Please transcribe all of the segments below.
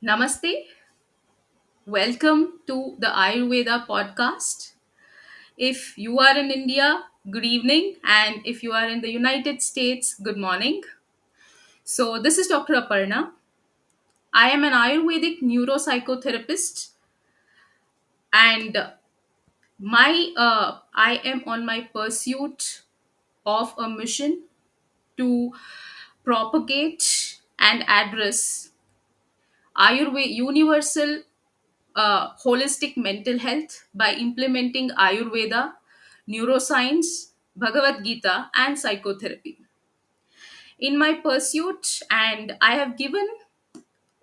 Namaste. Welcome to the Ayurveda podcast. If you are in India, good evening. And if you are in the United States, good morning. So, this is Dr. Aparna. I am an Ayurvedic neuropsychotherapist, and I am on my pursuit of a mission to propagate and address Ayurveda universal holistic mental health by implementing Ayurveda, neuroscience, Bhagavad Gita, and psychotherapy. In my pursuit, and I have given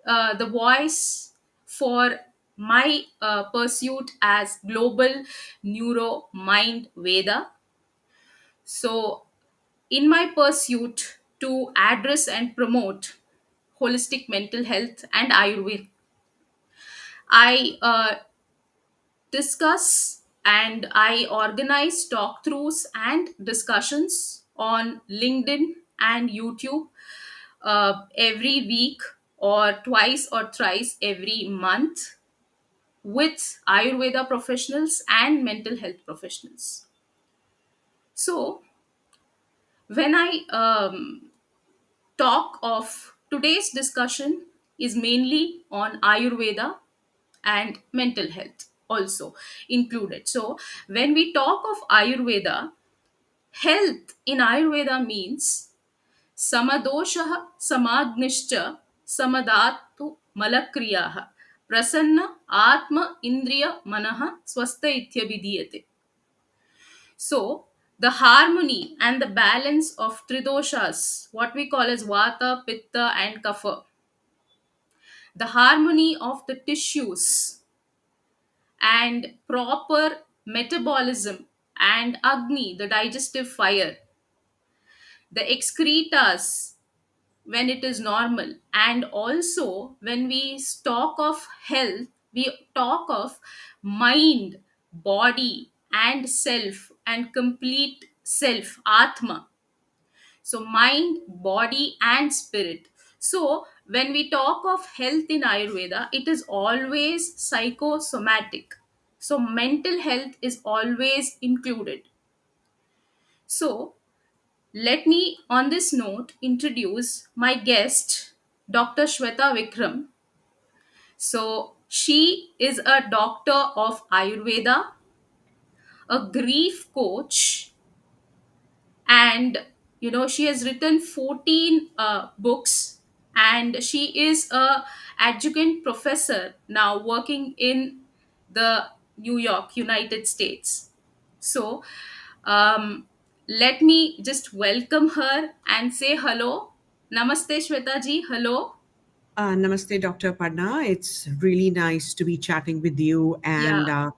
the voice for my pursuit as Global Neuro Mind Veda. So, in my pursuit to address and promote holistic mental health and Ayurveda, I discuss and I organize talk throughs and discussions on LinkedIn and YouTube every week or twice or thrice every month with Ayurveda professionals and mental health professionals. So, when I talk of today's discussion is mainly on Ayurveda and mental health also included. So, when we talk of Ayurveda, health in Ayurveda means samadosha samagnischa samadatu malakriyaha prasanna atma indriya manaha swasta ityabhidiyate. So, the harmony and the balance of tridoshas, what we call as vata, pitta, and kapha, the harmony of the tissues and proper metabolism and agni, the digestive fire, the excretas when it is normal, and also when we talk of health, we talk of mind, body, and self, and complete self, atma. So, mind, body, and spirit. So, when we talk of health in Ayurveda, it is always psychosomatic. So, mental health is always included. So, let me, on this note, introduce my guest, Dr. Sweta Vikram. So, she is a doctor of Ayurveda, a grief coach, and she has written 14 books, and she is a adjunct professor now working in the New York, United States. So um, let me just welcome her and say hello. Namaste, Shweta ji. Hello. Namaste, Dr. Aparna. It's really nice to be chatting with you Yeah. and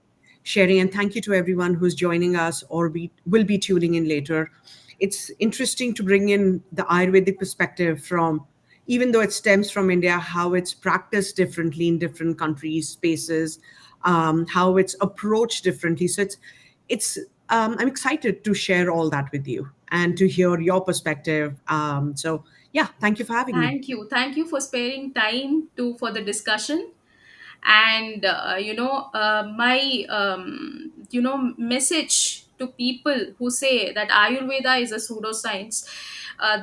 sharing. And thank you to everyone who's joining us or will be tuning in later. It's interesting to bring in the Ayurvedic perspective from, even though it stems from India, how it's practiced differently in different countries, spaces, how it's approached differently. So I'm excited to share all that with you and to hear your perspective. Yeah, thank you for having me. Thank you. Thank you for sparing time to for the discussion. And my message to people who say that Ayurveda is a pseudoscience.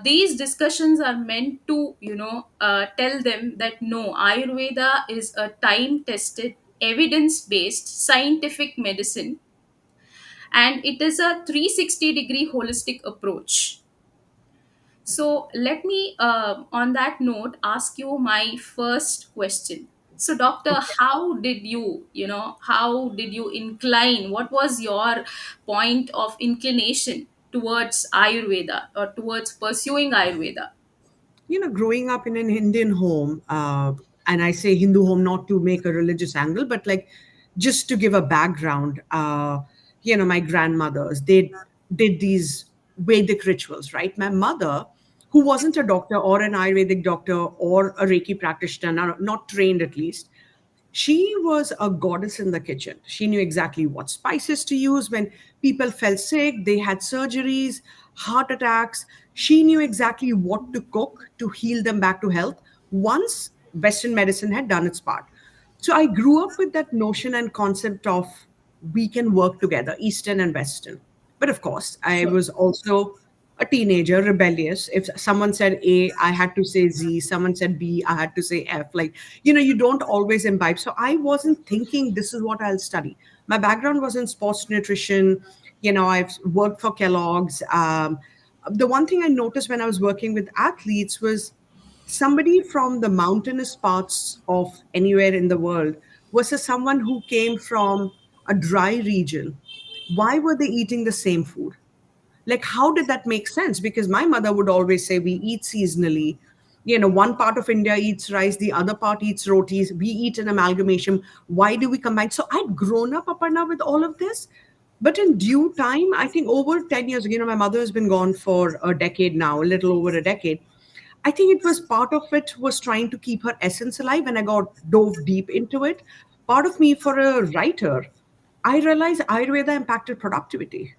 These discussions are meant to tell them that no, Ayurveda is a time tested, evidence based scientific medicine, and it is a 360-degree holistic approach. So let me, on that note, ask you my first question. So, doctor, Okay. how did you incline? What was your point of inclination towards Ayurveda or towards pursuing Ayurveda? Growing up in an Indian home, and I say Hindu home not to make a religious angle, but like just to give a background, my grandmothers, they did these Vedic rituals, right? My mother, who wasn't a doctor or an Ayurvedic doctor or a Reiki practitioner, not trained at least, she was a goddess in the kitchen. She knew exactly what spices to use when people fell sick, they had surgeries, heart attacks. She knew exactly what to cook to heal them back to health. Once Western medicine had done its part. So I grew up with that notion and concept of we can work together, Eastern and Western. But of course, I Sure. was also a teenager, rebellious. If someone said A, I had to say Z. Someone said B, I had to say F. Like, you don't always imbibe. So I wasn't thinking this is what I'll study. My background was in sports nutrition. I've worked for Kellogg's. The one thing I noticed when I was working with athletes was somebody from the mountainous parts of anywhere in the world versus someone who came from a dry region. Why were they eating the same food? Like, how did that make sense? Because my mother would always say we eat seasonally. One part of India eats rice, the other part eats rotis, we eat an amalgamation. Why do we combine? So I'd grown up, Aparna, with all of this. But in due time, I think over 10 years, my mother has been gone for a decade now, a little over a decade. I think it was part of it was trying to keep her essence alive, and I got dove deep into it. Part of me, for a writer, I realized Ayurveda impacted productivity.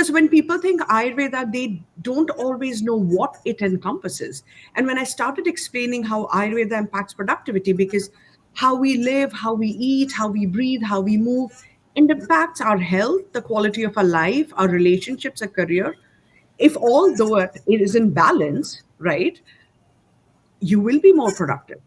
So when people think Ayurveda, they don't always know what it encompasses. And when I started explaining how Ayurveda impacts productivity, because how we live, how we eat, how we breathe, how we move, it impacts our health, the quality of our life, our relationships, our career. If all that it is in balance, right, you will be more productive.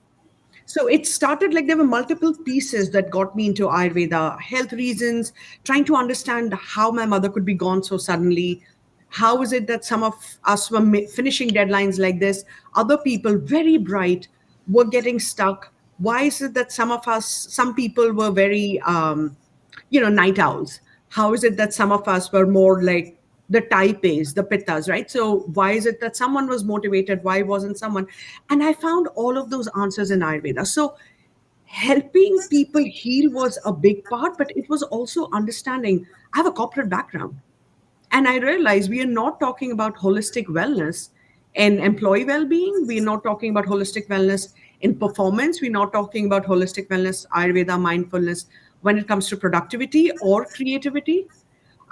So it started like there were multiple pieces that got me into Ayurveda, health reasons, trying to understand how my mother could be gone so suddenly. How is it that some of us were finishing deadlines like this? Other people, very bright, were getting stuck. Why is it that some people were very, night owls? How is it that some of us were more like the type A's, the pittas, right? So why is it that someone was motivated? Why wasn't someone? And I found all of those answers in Ayurveda. So helping people heal was a big part, but it was also understanding I have a corporate background. And I realized we are not talking about holistic wellness and employee well being. We're not talking about holistic wellness in performance. We're not talking about holistic wellness, Ayurveda, mindfulness when it comes to productivity or creativity.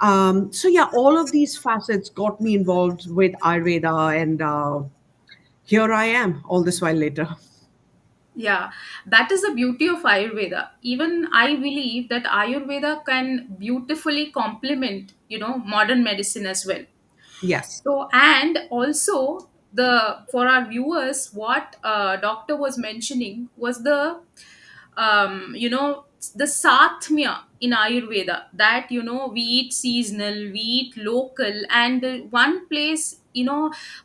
So, yeah, all of these facets got me involved with Ayurveda. And here I am all this while later. Yeah, that is the beauty of Ayurveda. Even I believe that Ayurveda can beautifully complement, modern medicine as well. Yes. So, and also the for our viewers, what doctor was mentioning was the satmya in Ayurveda, that we eat seasonal, we eat local, and one place, in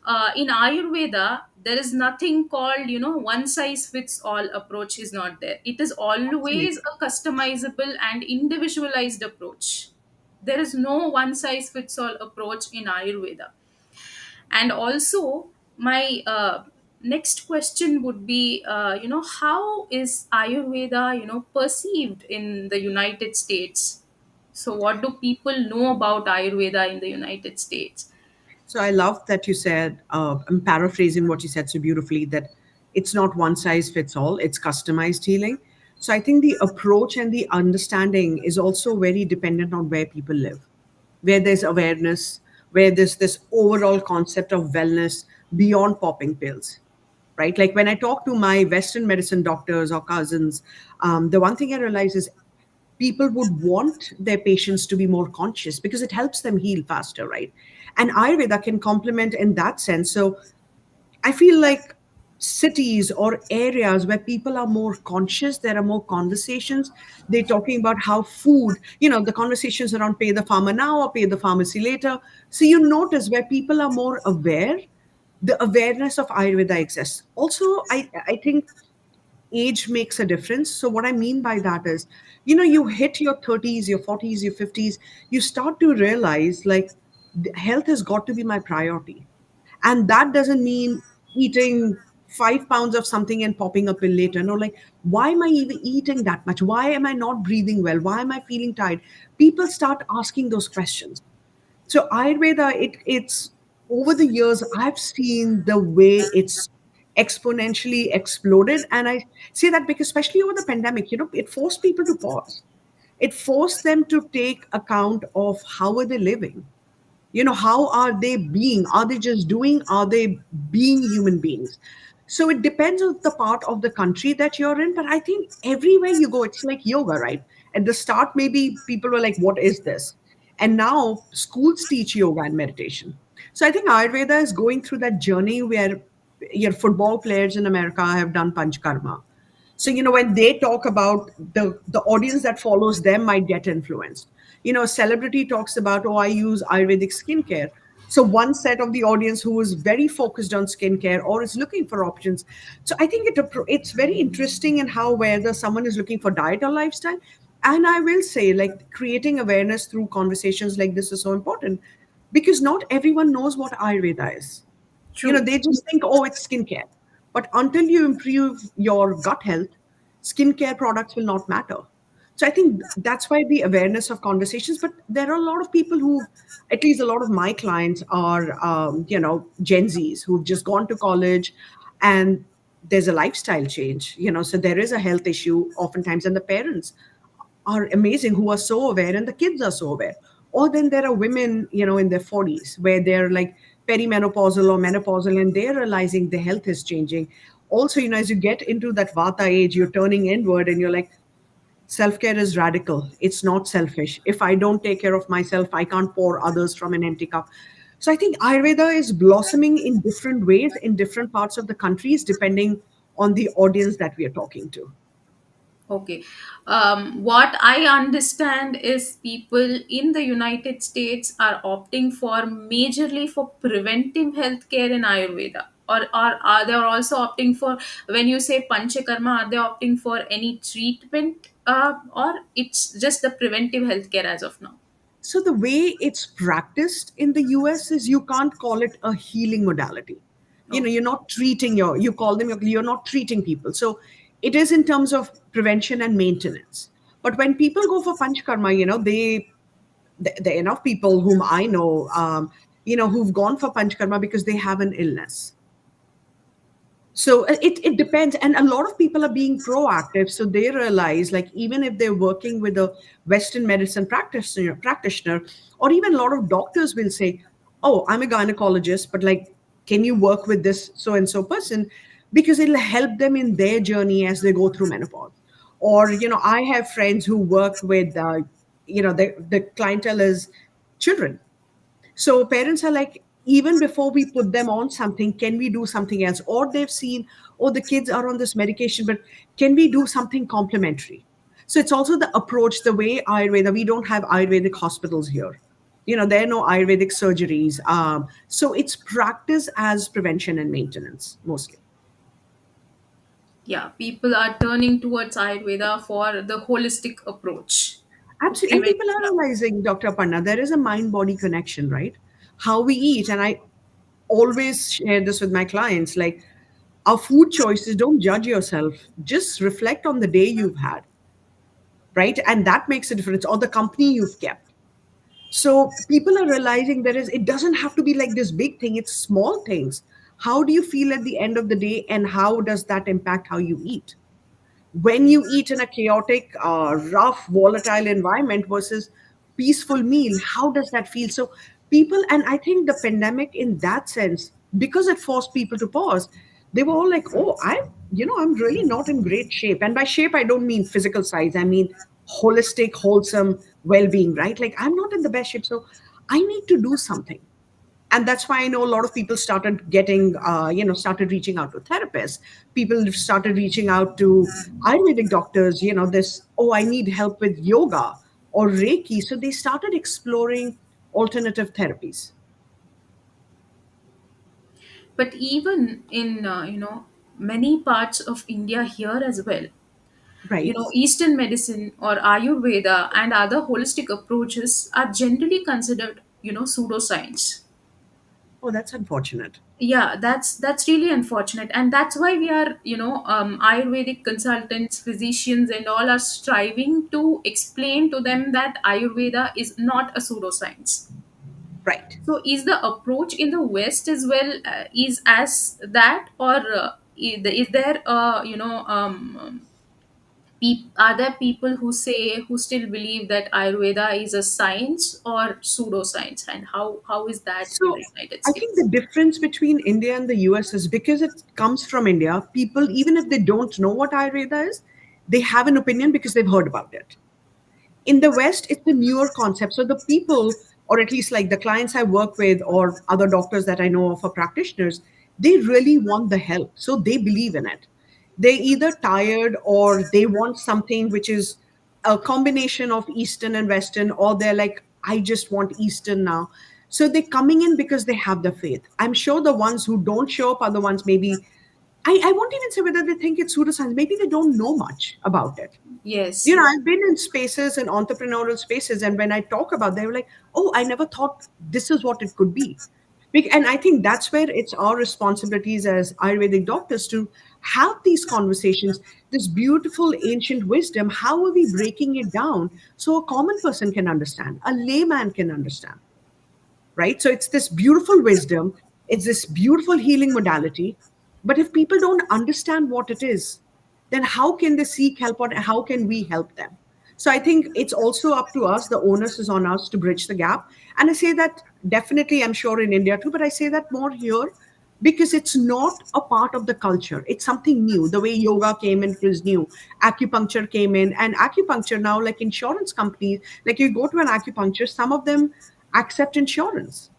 Ayurveda there is nothing called one size fits all approach is not there. It is always Absolutely. a customizable and individualized approach. There is no one size fits all approach in Ayurveda. And also my next question would be, how is Ayurveda perceived in the United States? So what do people know about Ayurveda in the United States? So I love that you said, I'm paraphrasing what you said so beautifully, that it's not one size fits all, it's customized healing. So I think the approach and the understanding is also very dependent on where people live, where there's awareness, where there's this overall concept of wellness beyond popping pills, right? Like when I talk to my Western medicine doctors or cousins, the one thing I realize is people would want their patients to be more conscious because it helps them heal faster, right? And Ayurveda can complement in that sense. So I feel like cities or areas where people are more conscious, there are more conversations. They're talking about how food, the conversations around pay the farmer now or pay the pharmacy later. So you notice where people are more aware, the awareness of Ayurveda exists. Also, I think age makes a difference. So what I mean by that is, you hit your 30s, your 40s, your 50s, you start to realize like health has got to be my priority. And that doesn't mean eating 5 pounds of something and popping a pill later. No, like, why am I even eating that much? Why am I not breathing well? Why am I feeling tired? People start asking those questions. So Ayurveda, it's over the years, I've seen the way it's exponentially exploded. And I say that because especially over the pandemic, it forced people to pause. It forced them to take account of how are they living? How are they being? Are they just doing? Are they being human beings? So it depends on the part of the country that you're in. But I think everywhere you go, it's like yoga, right? At the start, maybe people were like, what is this? And now schools teach yoga and meditation. So I think Ayurveda is going through that journey where your football players in America have done panchkarma. So when they talk about the audience that follows them might get influenced. A celebrity talks about, oh, I use Ayurvedic skincare. So one set of the audience who is very focused on skincare or is looking for options. So I think it's very interesting in how whether someone is looking for diet or lifestyle. And I will say, like, creating awareness through conversations like this is so important, because not everyone knows what Ayurveda is. True. They just think, oh, it's skincare. But until you improve your gut health, skincare products will not matter. So I think that's why the awareness of conversations. But there are a lot of people who, at least a lot of my clients are, Gen Zs who've just gone to college, and there's a lifestyle change. So there is a health issue oftentimes, and the parents are amazing who are so aware, and the kids are so aware. Or then there are women, in their 40s where they're like perimenopausal or menopausal, and they're realizing the health is changing. Also, as you get into that vata age, you're turning inward and you're like, self-care is radical. It's not selfish. If I don't take care of myself, I can't pour others from an empty cup. So I think Ayurveda is blossoming in different ways in different parts of the countries, depending on the audience that we are talking to. Okay. What I understand is people in the United States are opting for majorly for preventive healthcare in Ayurveda. Or are they also opting for, when you say Panchakarma, are they opting for any treatment, or it's just the preventive healthcare as of now? So the way it's practiced in the US is you can't call it a healing modality. Okay. You're not treating you call them, you're not treating people. So it is in terms of prevention and maintenance. But when people go for panchkarma, there are enough people whom I know, who've gone for panchkarma because they have an illness. So it depends. And a lot of people are being proactive. So they realize, like, even if they're working with a Western medicine practitioner, or even a lot of doctors will say, oh, I'm a gynecologist, but like, can you work with this so and so person? Because it'll help them in their journey as they go through menopause. Or, I have friends who work with, the clientele is children. So parents are like, even before we put them on something, can we do something else? Or they've seen, oh, the kids are on this medication, but can we do something complementary? So it's also the approach, the way Ayurveda, we don't have Ayurvedic hospitals here. There are no Ayurvedic surgeries. So it's practice as prevention and maintenance mostly. Yeah, people are turning towards Ayurveda for the holistic approach to Absolutely. And prevent. people are Yeah. realizing, Dr. Aparna, there is a mind body connection, right? How we eat. And I always share this with my clients, like, our food choices, don't judge yourself, just reflect on the day you've had, right? And that makes a difference, or the company you've kept. So people are realizing it doesn't have to be like this big thing, it's small things. How do you feel at the end of the day, and how does that impact how you eat? When you eat in a chaotic, rough, volatile environment versus peaceful meal, how does that feel? So people, and I think the pandemic in that sense, because it forced people to pause, they were all like, oh, I'm really not in great shape. And by shape, I don't mean physical size. I mean holistic, wholesome well-being, right? Like, I'm not in the best shape. So I need to do something. And that's why I know a lot of people started getting, started reaching out to therapists. People started reaching out to Ayurvedic doctors. This, oh, I need help with yoga or Reiki. So they started exploring alternative therapies. But even in many parts of India here as well, Right. Eastern medicine or Ayurveda and other holistic approaches are generally considered pseudoscience. Oh, that's unfortunate. Yeah, that's really unfortunate, and that's why we are Ayurvedic consultants, physicians, and all are striving to explain to them that Ayurveda is not a pseudoscience. Right. So is the approach in the West as well, is as that, or is there Are there people who still believe that Ayurveda is a science or pseudoscience, and how is that in So the United I think the States? difference between India and the US is because it comes from India, people, even if they don't know what Ayurveda is, they have an opinion because they've heard about it. In the West, it's a newer concept. So the people, or at least like the clients I work with, or other doctors that I know of, or practitioners, they really want the help. So they believe in it. They're either tired or they want something which is a combination of Eastern and Western, or they're like, I just want Eastern now. So they're coming in because they have the faith. I'm sure the ones who don't show up are the ones maybe, I won't even say whether they think it's pseudoscience, maybe they don't know much about it. Yes. I've been in spaces and entrepreneurial spaces, and when I talk about, they were like, "Oh, I never thought this is what it could be." And I think that's where it's our responsibilities as Ayurvedic doctors to have these conversations. This beautiful ancient wisdom. How are we breaking it down so a common person can understand, a layman can understand? Right? So it's this beautiful wisdom, it's this beautiful healing modality. But if people don't understand what it is, then how can they seek help or how can we help them? So I think it's also up to us. The onus is on us to bridge the gap. And I say that definitely, I'm sure in India too, but I say that more here because it's not a part of the culture. It's something new. The way yoga came in was new. Acupuncture came in, and acupuncture now, like insurance companies, like you go to an acupuncture, some of them accept insurance,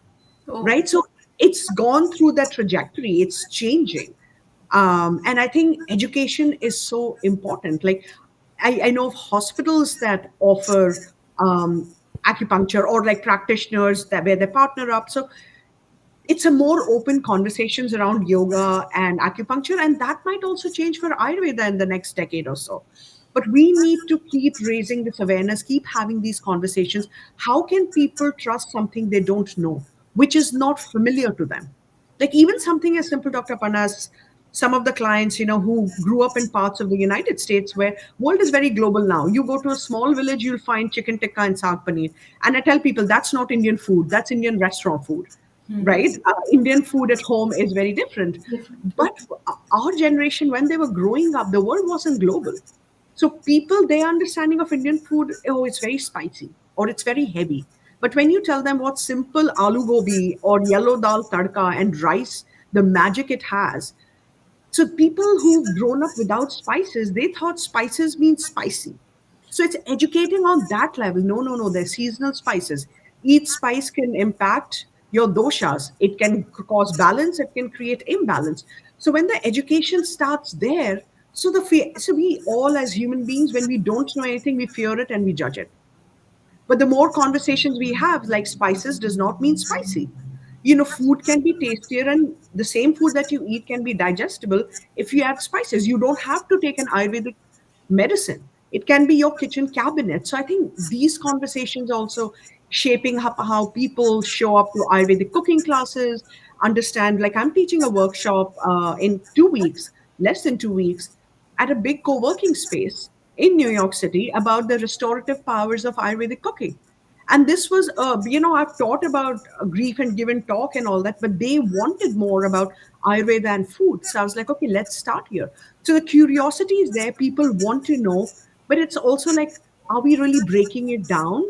Oh, right? So it's gone through that trajectory, it's changing. And I think education is so important. Like I know of hospitals that offer acupuncture, or like practitioners that where they partner up. So it's a more open conversations around yoga and acupuncture, and that might also change for Ayurveda in the next decade or so. But we need to keep raising this awareness, keep having these conversations. How can people trust something they don't know, which is not familiar to them? Like even something as simple, Dr. Panas, some of the clients, who grew up in parts of the United States where world is very global now. You go to a small village, you'll find chicken tikka and saag paneer. And I tell people that's not Indian food, that's Indian restaurant food, right? Indian food at home is very different. different. But our generation, when they were growing up, the world wasn't global. So people, their understanding of Indian food, oh, it's very spicy or it's very heavy. But when you tell them what simple aloo gobi or yellow dal tadka and rice, the magic it has, so people who've grown up without spices, they thought spices mean spicy. So it's educating on that level. No, no, no, they're seasonal spices. Each spice can impact your doshas. It can cause balance, it can create imbalance. So when the education starts there, so we all as human beings, when we don't know anything, we fear it and we judge it. But the more conversations we have, like spices does not mean spicy. Food can be tastier, and the same food that you eat can be digestible if you add spices. You don't have to take an Ayurvedic medicine. It can be your kitchen cabinet. So I think these conversations also shaping up how people show up to Ayurvedic cooking classes, understand, like I'm teaching a workshop in 2 weeks, less than 2 weeks, at a big co-working space in New York City about the restorative powers of Ayurvedic cooking. And this was, I've taught about grief and given talk and all that, but they wanted more about Ayurveda and food. So I was like, okay, let's start here. So the curiosity is there. People want to know, but it's also like, are we really breaking it down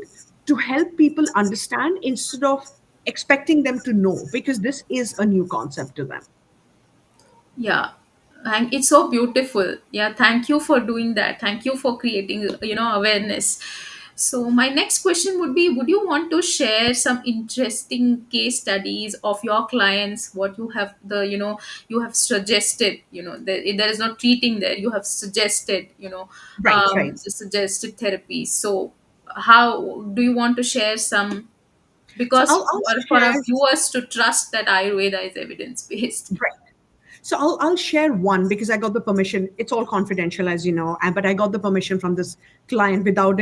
to help people understand instead of expecting them to know? Because this is a new concept to them. Yeah, and it's so beautiful. Yeah, thank you for doing that. Thank you for creating awareness. So my next question would be, would you want to share some interesting case studies of your clients, what you have you have suggested, there is no treating there, you have suggested, Right, right. suggested therapies. So how do you want to share some, So because I'll for our share. viewers to trust that Ayurveda is evidence based. Right. So I'll share one because I got the permission. It's all confidential, as you know, but I got the permission from this client without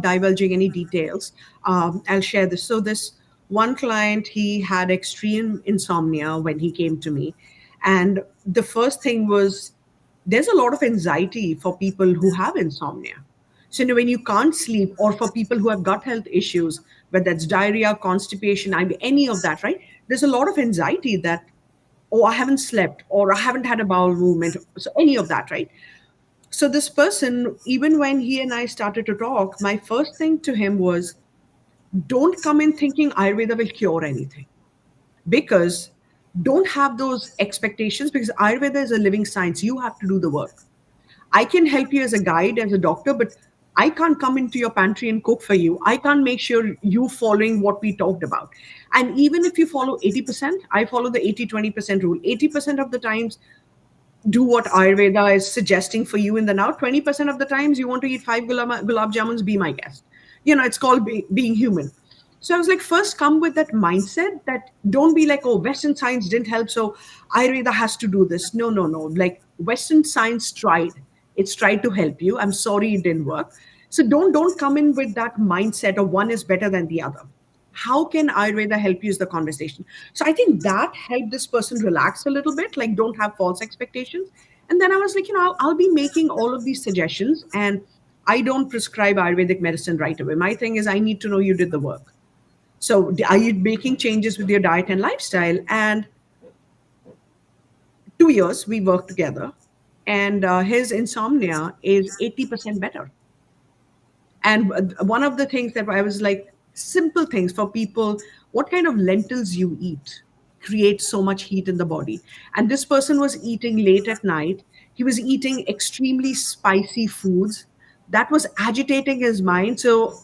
divulging any details. I'll share this. So this one client, he had extreme insomnia when he came to me, and the first thing was there's a lot of anxiety for people who have insomnia. So when you can't sleep, or for people who have gut health issues, whether that's diarrhea, constipation, I mean, any of that, right? There's a lot of anxiety that, oh, I haven't slept, or I haven't had a bowel movement. So any of that, right? So this person, even when he and I started to talk, my first thing to him was, don't come in thinking Ayurveda will cure anything, because don't have those expectations, because Ayurveda is a living science. You have to do the work. I can help you as a guide, as a doctor, but I can't come into your pantry and cook for you. I can't make sure you following what we talked about. And even if you follow 80%, I follow the 80-20% rule. 80% of the times, do what Ayurveda is suggesting for you in the now. 20% of the times you want to eat five gulab jamuns, be my guest. It's called being human. So I was like, first come with that mindset that don't be like, oh, Western science didn't help, so Ayurveda has to do this. No, no, no. Like Western science tried. It's tried to help you. I'm sorry it didn't work. So don't come in with that mindset of one is better than the other. How can Ayurveda help you is the conversation. So I think that helped this person relax a little bit, like don't have false expectations. And then I was like, I'll be making all of these suggestions, and I don't prescribe Ayurvedic medicine right away. My thing is, I need to know you did the work. So are you making changes with your diet and lifestyle? And 2 years we worked together, and his insomnia is 80% better. And one of the things that I was like, simple things for people, what kind of lentils you eat creates so much heat in the body. And this person was eating late at night. He was eating extremely spicy foods that was agitating his mind. So,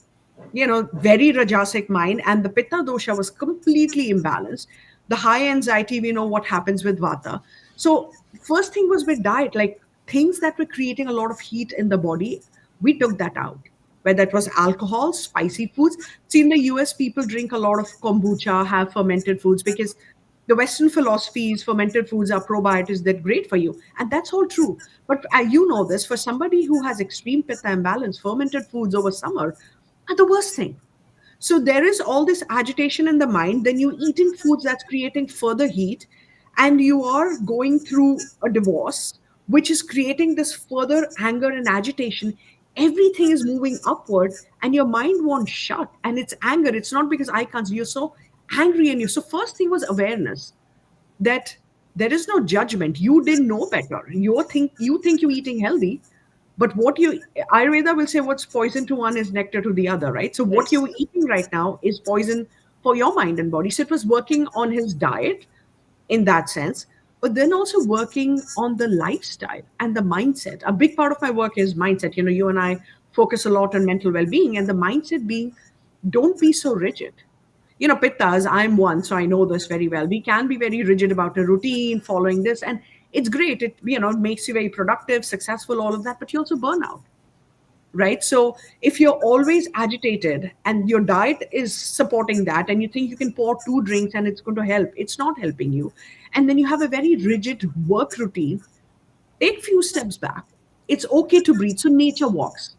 very rajasic mind. And the pitta dosha was completely imbalanced. The high anxiety, we know what happens with vata. So, first thing was with diet, like things that were creating a lot of heat in the body, we took that out, whether it was alcohol, spicy foods. See, in the US, people drink a lot of kombucha, have fermented foods, because the Western philosophy is fermented foods are probiotics that great for you. And that's all true. But you know this, for somebody who has extreme pitta imbalance, fermented foods over summer are the worst thing. So there is all this agitation in the mind. Then you eating foods that's creating further heat, and you are going through a divorce, which is creating this further anger and agitation. Everything is moving upward, and your mind won't shut. And it's anger. It's not because I can't. You're so angry in you. So first thing was awareness that there is no judgment. You didn't know better. You think you're eating healthy, but what you Ayurveda will say, what's poison to one is nectar to the other, right? So what Yes. you're eating right now is poison for your mind and body. So it was working on his diet in that sense, but then also working on the lifestyle and the mindset. A big part of my work is mindset. You and I focus a lot on mental well-being, and the mindset being, don't be so rigid. Pittas, I'm one, so I know this very well. We can be very rigid about a routine, following this, and it's great. It makes you very productive, successful, all of that, but you also burn out, right? So if you're always agitated and your diet is supporting that, and you think you can pour two drinks and it's going to help, it's not helping you. And then you have a very rigid work routine, take few steps back. It's okay to breathe. So nature walks.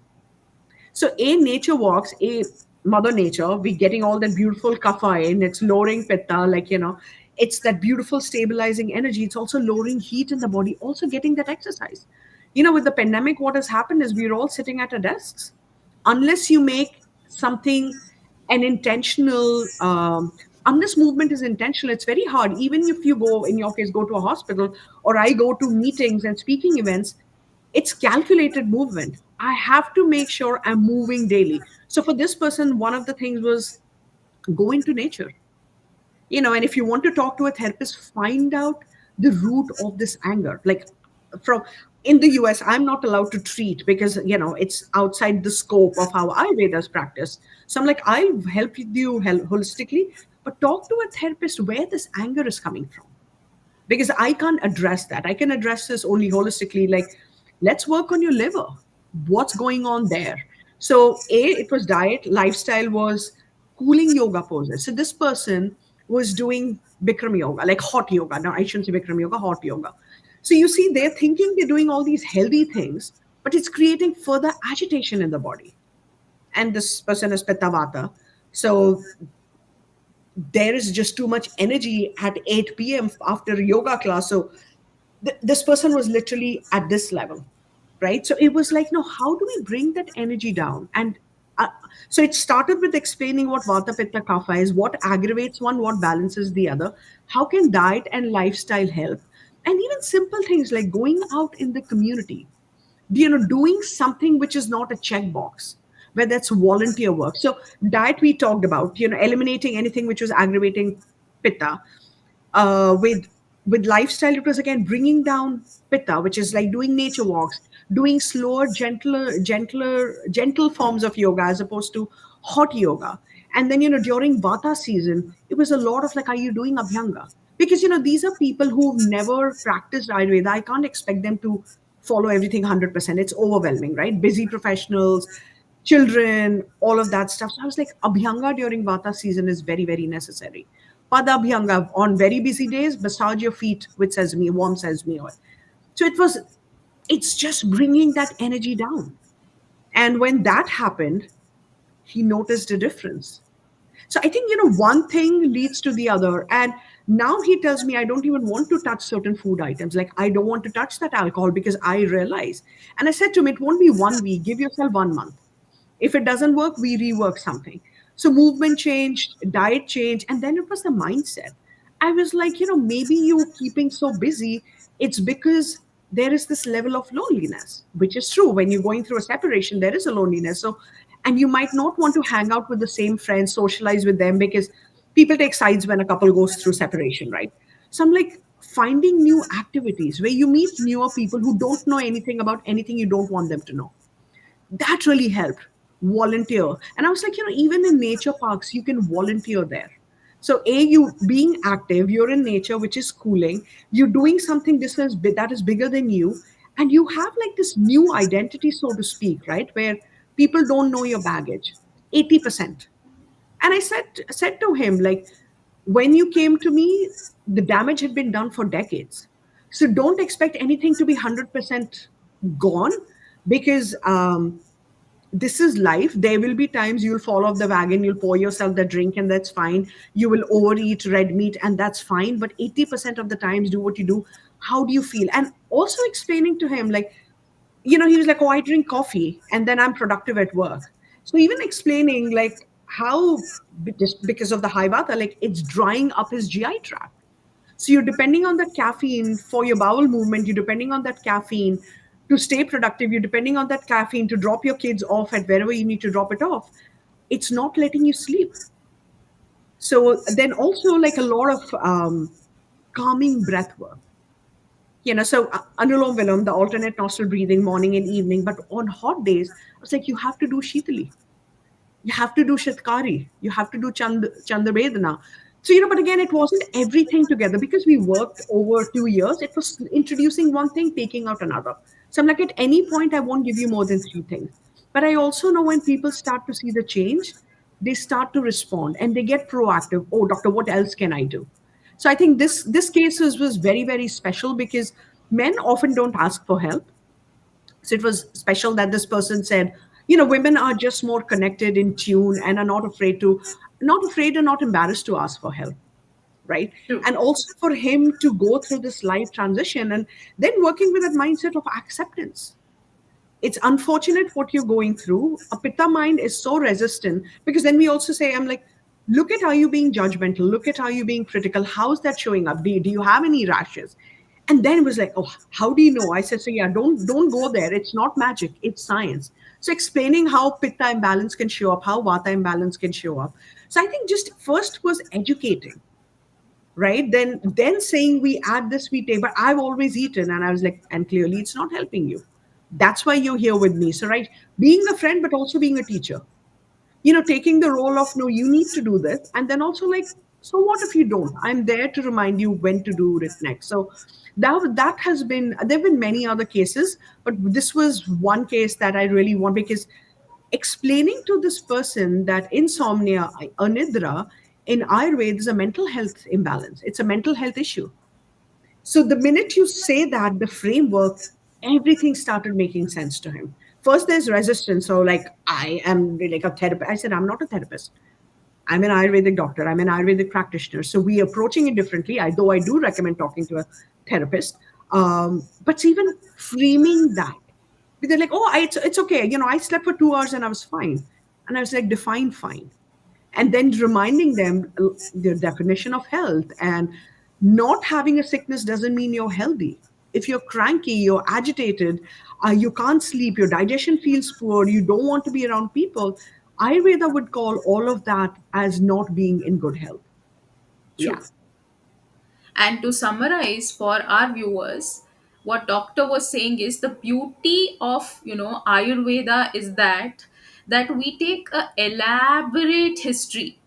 So A, nature walks, A, Mother Nature, we getting all that beautiful kapha in, it's lowering pitta, it's that beautiful stabilizing energy. It's also lowering heat in the body, also getting that exercise. With the pandemic, what has happened is we're all sitting at our desks. Unless you make something an intentional, unless movement is intentional, it's very hard. Even if you go, in your case, go to a hospital, or I go to meetings and speaking events, it's calculated movement. I have to make sure I'm moving daily. So for this person, one of the things was go into nature. And if you want to talk to a therapist, find out the root of this anger. Like, from in the US, I'm not allowed to treat, because it's outside the scope of how Ayurveda's practice. So I'm like, I'll help you holistically, but talk to a therapist where this anger is coming from, because I can't address that. I can address this only holistically. Like, let's work on your liver. What's going on there? So, it was diet, lifestyle was cooling yoga poses. So, this person was doing Bikram yoga, like hot yoga. Now, I shouldn't say Bikram yoga, hot yoga. So, you see, they're thinking they're doing all these healthy things, but it's creating further agitation in the body. And this person is Pitta Vata. So, there is just too much energy at 8 p.m. after yoga class. So this person was literally at this level, right? So it was like, no, how do we bring that energy down? And so it started with explaining what Vata Pitta Kapha is, what aggravates one, what balances the other, how can diet and lifestyle help, and even simple things like going out in the community. doing something which is not a checkbox, where that's volunteer work. So diet we talked about, eliminating anything which was aggravating pitta. With lifestyle, it was again bringing down pitta, which is like doing nature walks, doing slower, gentle forms of yoga as opposed to hot yoga. And then during vata season, it was a lot of like, are you doing abhyanga? Because these are people who've never practiced Ayurveda. I can't expect them to follow everything 100%. It's overwhelming, right? Busy professionals, children, all of that stuff. So I was like, abhyanga during vata season is very, very necessary. Padabhyanga on very busy days, massage your feet with sesame, warm sesame oil. So it's just bringing that energy down. And when that happened, he noticed a difference. So I think, one thing leads to the other. And now he tells me I don't even want to touch certain food items. Like, I don't want to touch that alcohol because I realize. And I said to him, it won't be 1 week, give yourself 1 month. If it doesn't work, we rework something. So movement changed, diet changed, and then it was the mindset. I was like, maybe you keeping so busy, it's because there is this level of loneliness, which is true. When you're going through a separation, there is a loneliness. So, and you might not want to hang out with the same friends, socialize with them, because people take sides when a couple goes through separation, right? So I'm like, finding new activities where you meet newer people who don't know anything about anything you don't want them to know. That really helped. Volunteer. And I was like, even in nature parks, you can volunteer there. So you being active, you're in nature, which is cooling, you're doing something that is bigger than you, and you have like this new identity, so to speak, right, where people don't know your baggage 80%. And I said to him, like, when you came to me, the damage had been done for decades. So don't expect anything to be 100% gone, because this is life. There will be times you'll fall off the wagon, you'll pour yourself the drink, and that's fine. You will overeat red meat, and that's fine. But 80% of the times, do what you do. How do you feel? And also explaining to him, like, he was like, oh, I drink coffee and then I'm productive at work. So even explaining, like, how just because of the high vata, like, it's drying up his GI tract. So you're depending on that caffeine for your bowel movement. You're depending on that caffeine to stay productive. You're depending on that caffeine to drop your kids off at wherever you need to drop it off. It's not letting you sleep. So then also like a lot of calming breath work. So anulom vilom, the alternate nostril breathing, morning and evening. But on hot days, I was like, you have to do shitali. You have to do Shatkari, you have to do Chandravedana. So, but again, it wasn't everything together because we worked over 2 years. It was introducing one thing, taking out another. So I'm like, at any point, I won't give you more than three things. But I also know when people start to see the change, they start to respond and they get proactive. Oh, doctor, what else can I do? So I think this case was very, very special because men often don't ask for help. So it was special that this person said, women are just more connected, in tune, and are not afraid and not embarrassed to ask for help, right? True. And also for him to go through this life transition and then working with that mindset of acceptance. It's unfortunate what you're going through. A pitta mind is so resistant because then we also say, I'm like, look at how you being judgmental, look at how you being critical. How's that showing up? Do you have any rashes? And then it was like, oh, how do you know? I said, so yeah, don't go there. It's not magic, it's science. So explaining how pitta imbalance can show up, how vata imbalance can show up. So I think just first was educating, right? Then saying we add this, we take, but I've always eaten, and I was like, and clearly it's not helping you. That's why you're here with me. So, right, being a friend, but also being a teacher. Taking the role of, no, you need to do this, and then also like, so what if you don't? I'm there to remind you when to do it next. So that has been, there have been many other cases, but this was one case that I really want, because explaining to this person that insomnia, anidra, in Ayurveda is a mental health imbalance. It's a mental health issue. So the minute you say that, the framework, everything started making sense to him. First, there's resistance. So, like, I am like a therapist. I said, I'm not a therapist. I'm an Ayurvedic doctor. I'm an Ayurvedic practitioner. So we approaching it differently. Though I do recommend talking to a therapist. But even framing that, they're like, oh, it's okay. I slept for 2 hours and I was fine. And I was like, define fine. And then reminding them the definition of health, and not having a sickness doesn't mean you're healthy. if you're cranky, you're agitated, you can't sleep, your digestion feels poor, you don't want to be around people, Ayurveda would call all of that as not being in good health. Yeah. True. And to summarize for our viewers, what doctor was saying is the beauty of Ayurveda is that we take a elaborate history,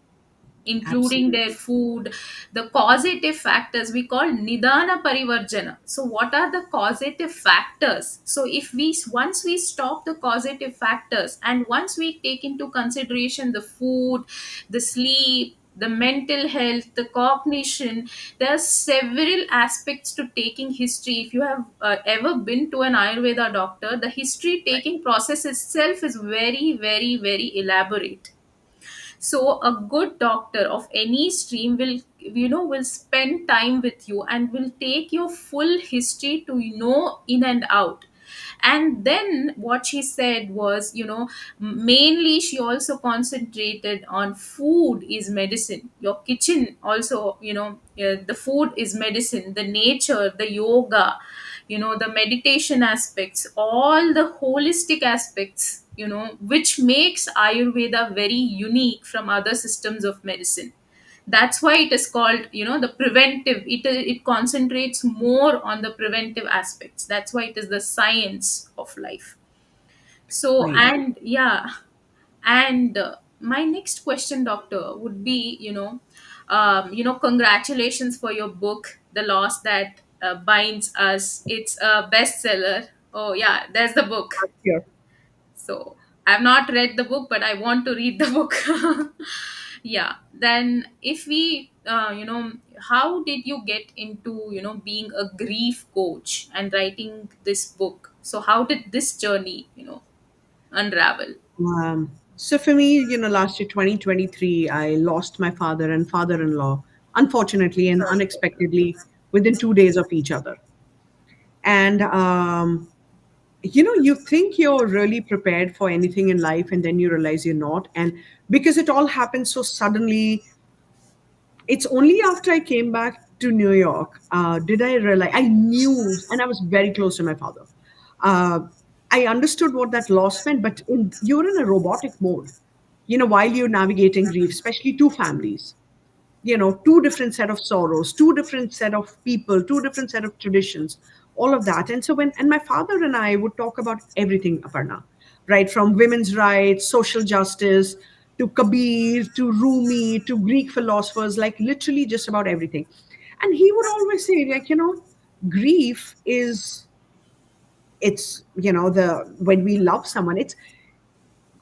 including their Absolutely. food, the causative factors we call nidana parivarjana. So what are the causative factors? So if we once we stop the causative factors, and once we take into consideration the food, the sleep, the mental health, the cognition, there are several aspects to taking history. If you have ever been to an Ayurveda doctor, the history Right. taking process itself is very, very, very elaborate. So a good doctor of any stream will spend time with you and will take your full history to know in and out. And then what she said was, mainly she also concentrated on food is medicine. Your kitchen also, the food is medicine, the nature, the yoga, the meditation aspects, all the holistic aspects, which makes Ayurveda very unique from other systems of medicine. That's why it is called, the preventive. It concentrates more on the preventive aspects. That's why it is the science of life. So, Right. and yeah, and my next question, doctor, would be, congratulations for your book, The Loss That Binds Us. It's a bestseller. Oh yeah, there's the book. Here. So I've not read the book, but I want to read the book. Yeah. Then, if we, how did you get into, being a grief coach and writing this book? So how did this journey, unravel? So for me, last year, 2023, I lost my father and father-in-law, unfortunately and Sorry. unexpectedly, within 2 days of each other. And you think you're really prepared for anything in life, and then you realize you're not. And because it all happened so suddenly, it's only after I came back to New York did I realize. I knew, and I was very close to my father. Uh, I understood what that loss meant, but you're in a robotic mode. While you're navigating grief, especially two families, two different set of sorrows, two different set of people, two different set of traditions, all of that. And so and my father and I would talk about everything, Aparna, right, from women's rights, social justice, to Kabir, to Rumi, to Greek philosophers, like literally just about everything. And he would always say, like, grief is, it's, the when we love someone, it's,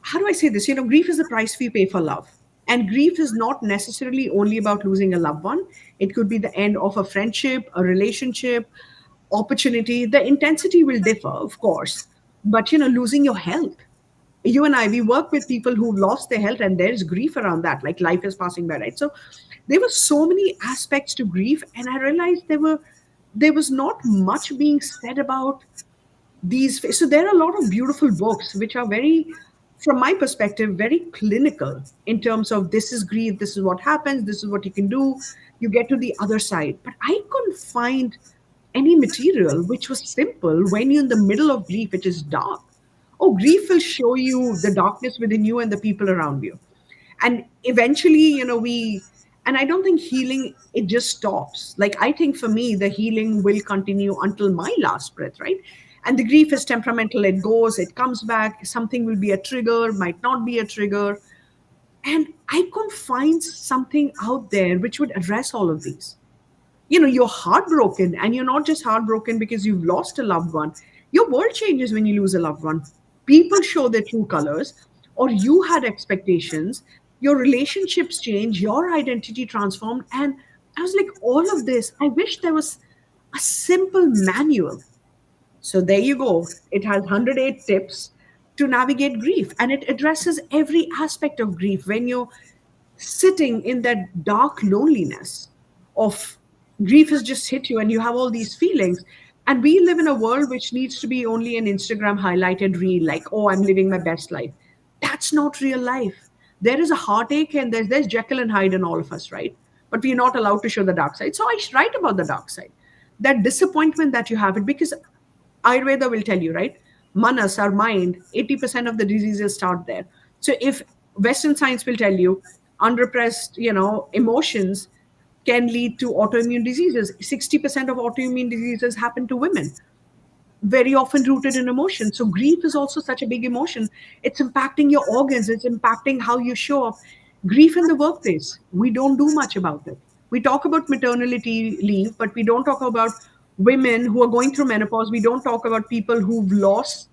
how do I say this? Grief is the price we pay for love. And grief is not necessarily only about losing a loved one. It could be the end of a friendship, a relationship, opportunity. The intensity will differ, of course. But, losing your health. You and I, we work with people who've lost their health, and there's grief around that, like life is passing by, right? So there were so many aspects to grief, and I realized there was not much being said about so there are a lot of beautiful books which are very, from my perspective, very clinical in terms of this is grief, this is what happens, this is what you can do, you get to the other side. But I couldn't find any material which was simple when you're in the middle of grief, which is dark. Oh, grief will show you the darkness within you and the people around you. And eventually, and I don't think healing, it just stops. Like, I think for me, the healing will continue until my last breath, right? And the grief is temperamental. It goes, it comes back. Something will be a trigger, might not be a trigger. And I couldn't find something out there which would address all of these. You're heartbroken, and you're not just heartbroken because you've lost a loved one. Your world changes when you lose a loved one. People show their true colors, or you had expectations, your relationships change, your identity transformed. And I was like, all of this, I wish there was a simple manual. So there you go. It has 108 tips to navigate grief, and it addresses every aspect of grief. When you're sitting in that dark loneliness of grief has just hit you and you have all these feelings, and we live in a world which needs to be only an Instagram highlighted reel, like, oh, I'm living my best life. That's not real life. There is a heartache, and there's Jekyll and Hyde in all of us, right? But we're not allowed to show the dark side. So I write about the dark side. that disappointment that you have it, because Ayurveda will tell you, right? Manas, our mind, 80% of the diseases start there. So if Western science will tell you unrepressed, emotions can lead to autoimmune diseases. 60% of autoimmune diseases happen to women, very often rooted in emotion. So grief is also such a big emotion. It's impacting your organs, it's impacting how you show up. Grief in the workplace, we don't do much about it. We talk about maternity leave, but we don't talk about women who are going through menopause. We don't talk about people who've lost,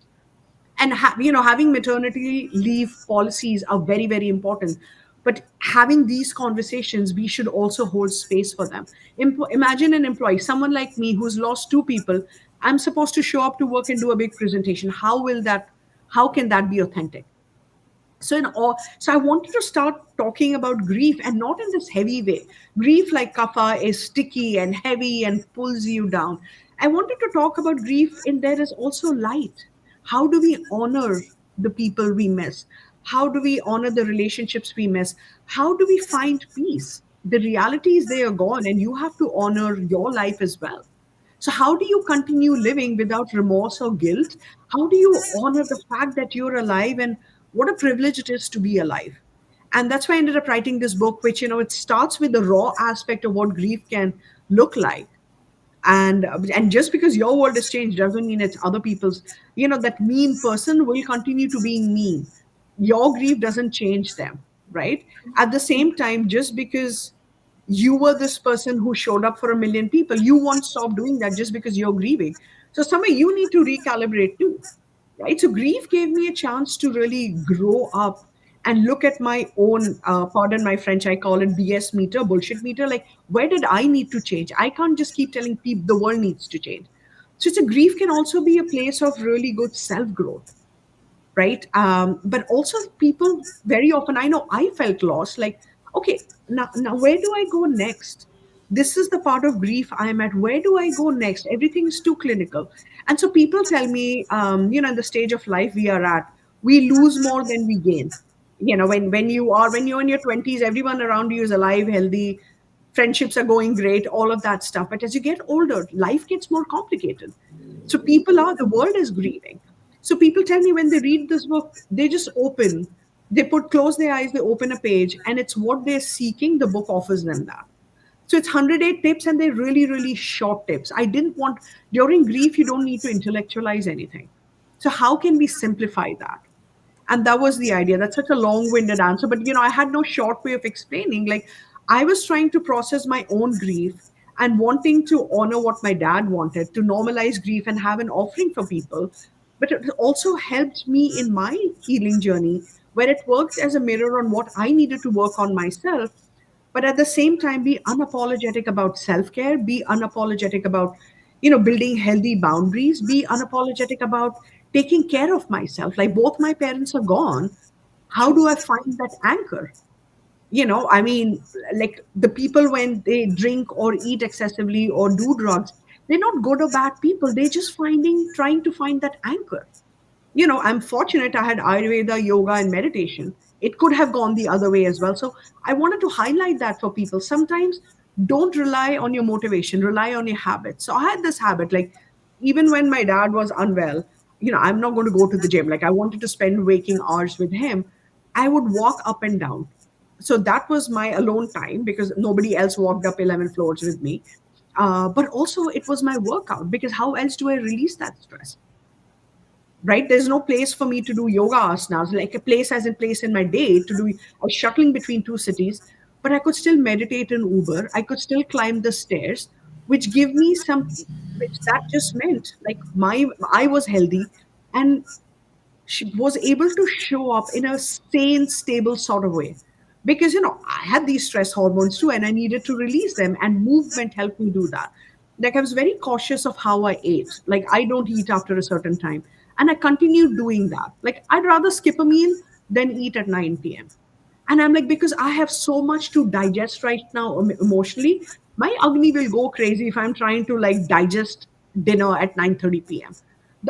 and having maternity leave policies are very, very important. But having these conversations, we should also hold space for them. Imagine an employee, someone like me who's lost two people. I'm supposed to show up to work and do a big presentation. How can that be authentic? So I wanted to start talking about grief, and not in this heavy way. Grief, like kapha, is sticky and heavy and pulls you down. I wanted to talk about grief in there is also light. How do we honor the people we miss? How do we honor the relationships we miss? How do we find peace? The reality is they are gone, and you have to honor your life as well. So, how do you continue living without remorse or guilt? How do you honor the fact that you're alive, and what a privilege it is to be alive? And that's why I ended up writing this book, which, it starts with the raw aspect of what grief can look like. And just because your world has changed doesn't mean it's other people's. That mean person will continue to being mean. Your grief doesn't change them, right? At the same time, just because you were this person who showed up for a million people, you won't stop doing that just because you're grieving. So somewhere you need to recalibrate too, right? So grief gave me a chance to really grow up and look at my own, pardon my French, I call it BS meter, bullshit meter. Like, where did I need to change? I can't just keep telling people the world needs to change. So it's a grief can also be a place of really good self growth, right? But also, people very often, I know I felt lost. Like, okay, now where do I go next? This is the part of grief I'm at. Where do I go next? Everything is too clinical. And so people tell me, in the stage of life we are at, we lose more than we gain. When you're in your 20s, everyone around you is alive, healthy, friendships are going great, all of that stuff. But as you get older, life gets more complicated. So the world is grieving. So people tell me when they read this book, they just close their eyes, they open a page, and it's what they're seeking. The book offers them that. So it's 108 tips, and they're really, really short tips. I didn't want, during grief, you don't need to intellectualize anything. So how can we simplify that? And that was the idea. That's such a long-winded answer, but I had no short way of explaining. Like, I was trying to process my own grief and wanting to honor what my dad wanted, to normalize grief and have an offering for people. But it also helped me in my healing journey, where it worked as a mirror on what I needed to work on myself. But at the same time, be unapologetic about self-care, be unapologetic about building healthy boundaries, be unapologetic about taking care of myself. Like, both my parents are gone. How do I find that anchor? I mean, like, the people, when they drink or eat excessively or do drugs, they're not good or bad people. They're just trying to find that anchor. I'm fortunate I had Ayurveda, yoga, and meditation. It could have gone the other way as well. So I wanted to highlight that for people. Sometimes don't rely on your motivation, rely on your habits. So I had this habit, like, even when my dad was unwell, I'm not going to go to the gym. Like, I wanted to spend waking hours with him. I would walk up and down. So that was my alone time, because nobody else walked up 11 floors with me. But also, it was my workout, because how else do I release that stress? Right? There's no place for me to do yoga asanas, like a place as in place in my day to do. I was shuttling between two cities, but I could still meditate in Uber. I could still climb the stairs, which give me some, which that just meant like I was healthy, and she was able to show up in a sane, stable sort of way. Because, I had these stress hormones too, and I needed to release them, and movement helped me do that. Like, I was very cautious of how I ate. Like, I don't eat after a certain time. And I continued doing that. Like, I'd rather skip a meal than eat at 9 p.m. And I'm like, because I have so much to digest right now emotionally, my Agni will go crazy if I'm trying to like digest dinner at 9:30 p.m.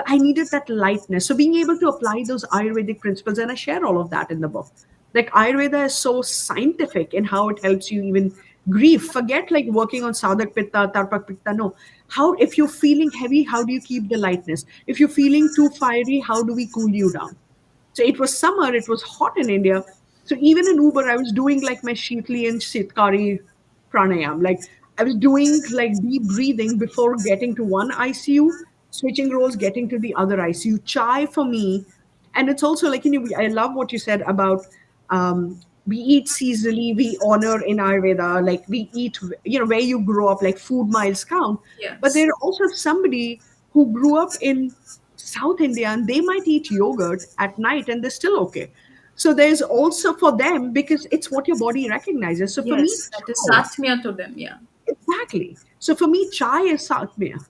I needed that lightness. So being able to apply those Ayurvedic principles, and I share all of that in the book. Like, Ayurveda is so scientific in how it helps you even grief. Forget like working on Sadak Pitta, Tarpak Pitta. No. How, if you're feeling heavy, how do you keep the lightness? If you're feeling too fiery, how do we cool you down? So it was summer, it was hot in India. So even in Uber, I was doing like my Sheetli and Sitkari pranayam. Like I was doing like deep breathing before getting to one ICU, switching roles, getting to the other ICU. Chai for me, and it's also like, I love what you said about we eat seasonally, we honor in Ayurveda, like we eat, where you grow up, like food miles count. But Yes. there are also somebody who grew up in South India and they might eat yogurt at night and they're still okay. So there's also for them, because it's what your body recognizes. So for me, Yes, that is chai, satmia to them. Yeah. exactly. So for me, chai is satmia.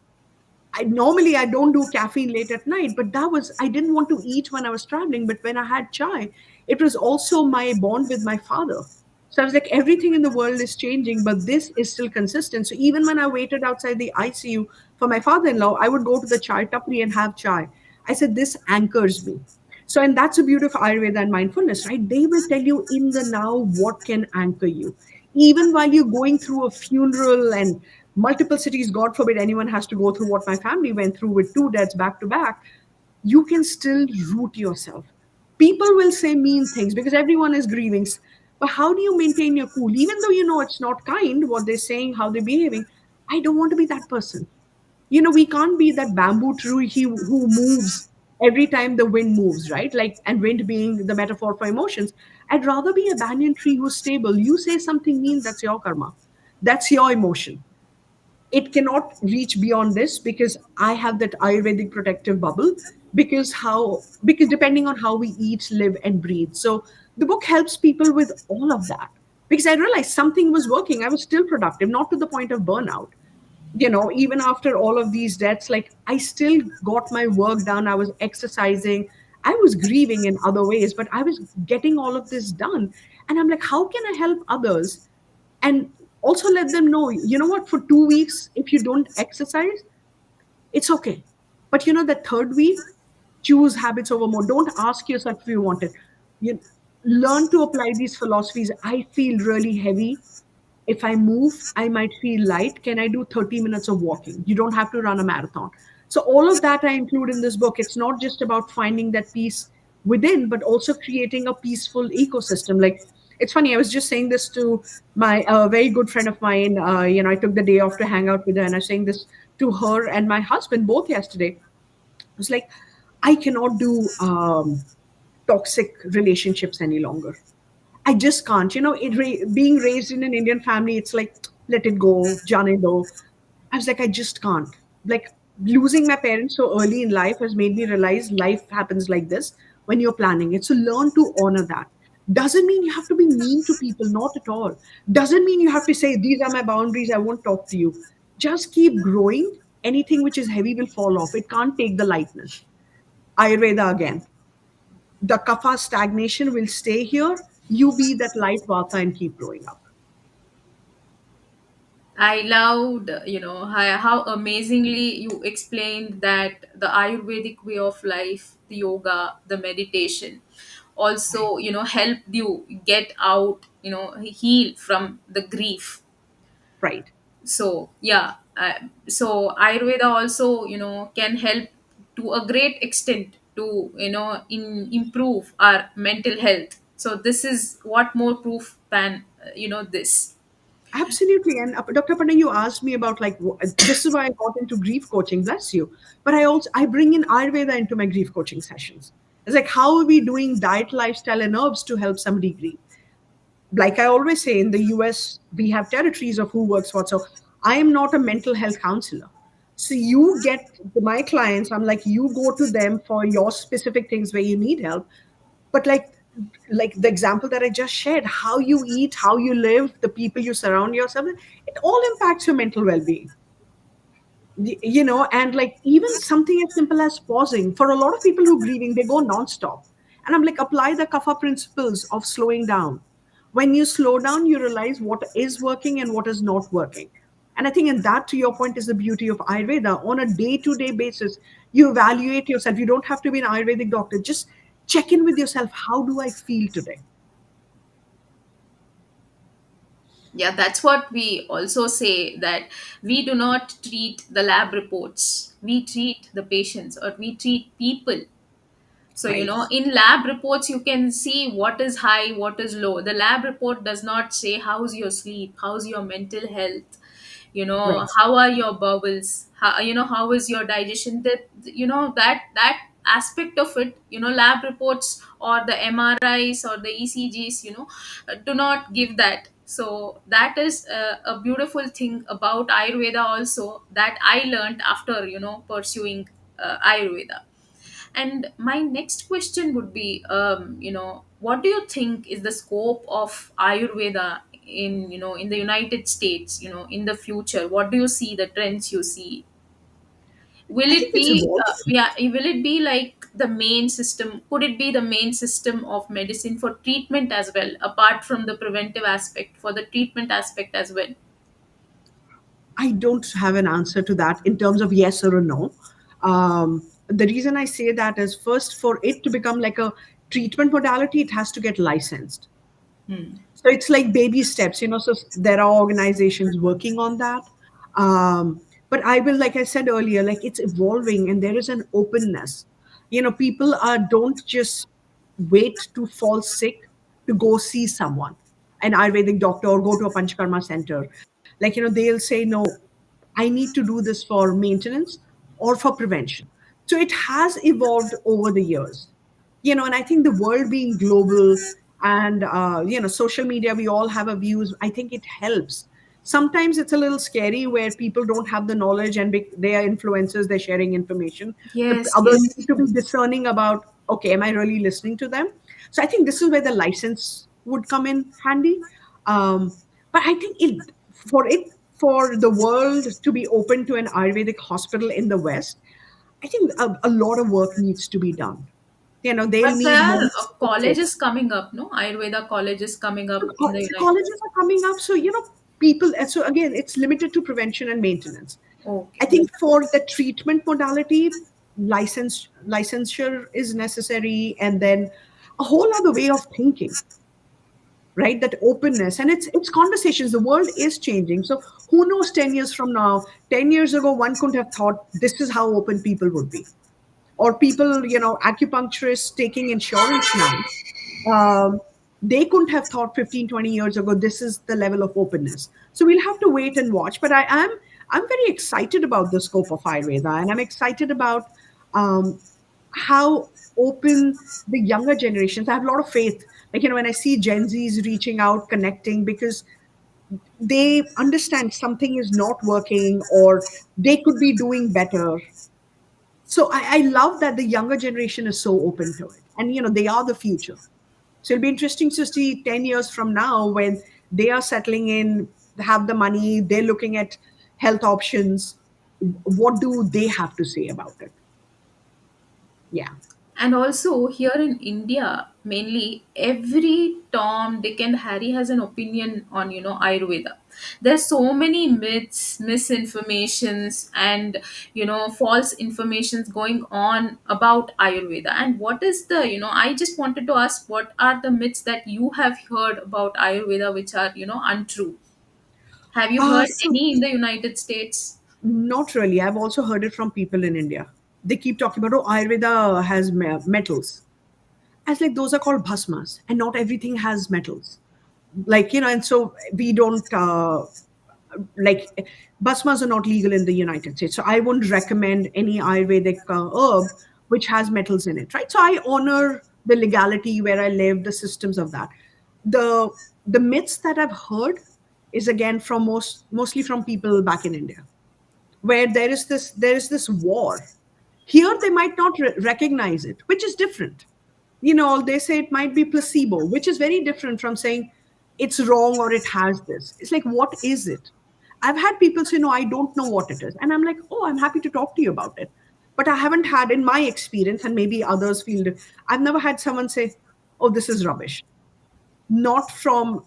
I don't do caffeine late at night, but that was, I didn't want to eat when I was traveling, but when I had chai, it was also my bond with my father. So I was like, everything in the world is changing, but this is still consistent. So even when I waited outside the ICU for my father-in-law, I would go to the chai tapri and have chai. I said, this anchors me. So, and that's a beauty of Ayurveda and mindfulness, right? They will tell you in the now what can anchor you. Even while you're going through a funeral and multiple cities, God forbid anyone has to go through what my family went through with two deaths back to back, you can still root yourself. People will say mean things because everyone is grieving. But how do you maintain your cool? Even though you know it's not kind what they're saying, how they're behaving, I don't want to be that person. We can't be that bamboo tree who moves every time the wind moves, right? Like, and wind being the metaphor for emotions. I'd rather be a banyan tree who's stable. You say something mean, that's your karma. That's your emotion. It cannot reach beyond this because I have that Ayurvedic protective bubble, because depending on how we eat, live, and breathe. So the book helps people with all of that, because I realized something was working. I was still productive, not to the point of burnout. Even after all of these deaths, like I still got my work done. I was exercising. I was grieving in other ways, but I was getting all of this done. And I'm like, how can I help others? And also let them know, you know what, for 2 weeks, if you don't exercise, it's okay. But the third week, choose habits over more. Don't ask yourself if you want it. You learn to apply these philosophies. I feel really heavy. If I move, I might feel light. Can I do 30 minutes of walking? You don't have to run a marathon. So, all of that I include in this book. It's not just about finding that peace within, but also creating a peaceful ecosystem. Like, it's funny, I was just saying this to my very good friend of mine. I took the day off to hang out with her, and I was saying this to her and my husband both yesterday. It was like, I cannot do toxic relationships any longer. I just can't. Being raised in an Indian family, it's like, let it go, jane do. I was like, I just can't. Like, losing my parents so early in life has made me realize life happens like this when you're planning it. So learn to honor that. Doesn't mean you have to be mean to people, not at all. Doesn't mean you have to say, these are my boundaries, I won't talk to you. Just keep growing. Anything which is heavy will fall off. It can't take the lightness. Ayurveda again. The kapha stagnation will stay here. You be that light vata and keep growing up. I loved, how amazingly you explained that the Ayurvedic way of life, the yoga, the meditation, Right. also, helped you get out, heal from the grief. Right. So yeah, so Ayurveda also, can help to a great extent to, improve our mental health. So this is what more proof than, this. Absolutely. And Dr. Aparna, you asked me about like this is why I got into grief coaching. Bless you. But I bring in Ayurveda into my grief coaching sessions. It's like, how are we doing diet, lifestyle, and herbs to help somebody grieve? Like I always say, in the US, we have territories of who works what. So I am not a mental health counselor. So you get my clients, I'm like, you go to them for your specific things where you need help. But like the example that I just shared, how you eat, how you live, the people you surround yourself with, it all impacts your mental well-being. And like even something as simple as pausing. For a lot of people who grieving, they go non-stop. And I'm like, apply the kapha principles of slowing down. When you slow down, you realize what is working and what is not working. And I think, and that to your point is the beauty of Ayurveda. On a day-to-day basis, you evaluate yourself. You don't have to be an Ayurvedic doctor. Just check in with yourself. How do I feel today? Yeah, that's what we also say, that we do not treat the lab reports, we treat the patients, or we treat people. So, Right. in lab reports, you can see what is high, what is low. The lab report does not say how's your sleep, how's your mental health, Right. how are your bowels, how is your digestion. That, that aspect of it, lab reports or the MRIs or the ECGs, do not give that. So that is a beautiful thing about Ayurveda also, that I learned after, pursuing Ayurveda. And my next question would be, what do you think is the scope of Ayurveda in, in the United States, in the future? What do you see, the trends you see? Will I it think it's be, evolving. yeah, will it be like the main system? Could it be the main system of medicine for treatment as well, apart from the preventive aspect, for the treatment aspect as well? I don't have an answer to that in terms of yes or a no. The reason I say that is, first, for it to become like a treatment modality, it has to get licensed. Hmm. So it's like baby steps, so there are organizations working on that. But I will, like I said earlier, like it's evolving and there is an openness. People don't just wait to fall sick to go see someone, an Ayurvedic doctor, or go to a Panchakarma center. Like, they'll say, no, I need to do this for maintenance or for prevention. So it has evolved over the years, and I think the world being global and, social media, we all have a views. I think it helps. Sometimes it's a little scary where people don't have the knowledge and they are influencers, they're sharing information. The Yes, others need yes. to be discerning about, okay, am I really listening to them? So I think this is where the license would come in handy. But I think for the world to be open to an Ayurvedic hospital in the West, I think a lot of work needs to be done. They'll But there need are more colleges specifics. coming up, no? Ayurveda colleges coming So up in the United. colleges are coming up, so people. So again, it's limited to prevention and maintenance. I Okay. think for the treatment modality, licensure is necessary, and then a whole other way of thinking, right? That openness, and it's conversations. The world is changing, so who knows? 10 years from now, 10 years ago, one couldn't have thought this is how open people would be, or people, acupuncturists taking insurance now. um, they couldn't have thought 15, 20 years ago this is the level of openness. So we'll have to wait and watch, but I'm very excited about the scope of Ayurveda, and I'm excited about um, how open the younger generations. I have a lot of faith, like, when I see Gen Z's reaching out, connecting, because they understand something is not working or they could be doing better. So I love that the younger generation is so open to it, and they are the future. So it'll be interesting to see 10 years from now, when they are settling in, have the money, they're looking at health options. What do they have to say about it? Yeah. And also here in India, mainly every Tom, Dick, and Harry has an opinion on, Ayurveda. There's so many myths, misinformations, and false informations going on about Ayurveda. And what is the, I just wanted to ask, what are the myths that you have heard about Ayurveda which are, untrue? Have you heard So any in the United States? not really. I've also heard it from people in India. They keep talking about, oh, Ayurveda has metals. As like those are called bhasmas, and not everything has metals. Like, and so we don't like, basmas are not legal in the United States. So I wouldn't recommend any Ayurvedic herb which has metals in it, right? So I honor the legality where I live, the systems of that. The the myths that I've heard is again from mostly from people back in India, where there is this war. Here they might not recognize it, which is different. They say it might be placebo, which is very different from saying it's wrong or it has this. It's like, what is it? I've had people say, no, I don't know what it is. And I'm like, oh, I'm happy to talk to you about it. But I haven't had, in my experience, and maybe others feel it, I've never had someone say, oh, this is rubbish. Not from